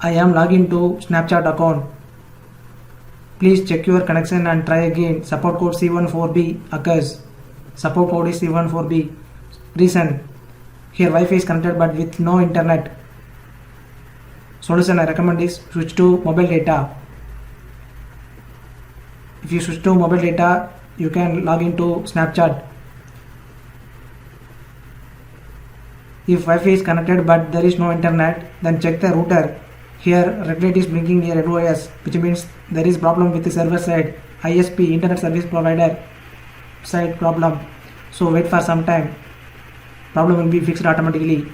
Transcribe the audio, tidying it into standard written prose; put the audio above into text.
I am logged to Snapchat account. Please check your connection and try again. Support code C14B occurs. Support code is C14B. Reason: here Wi-Fi is connected but with no internet. Solution I recommend is switch to mobile data. If you switch to mobile data, you can log into Snapchat. If Wi-Fi is connected but there is no internet, then check the router. Here red light is blinking near ROS, which means there is problem with the server side, ISP, internet service provider side problem. So wait for some time. Problem will be fixed automatically.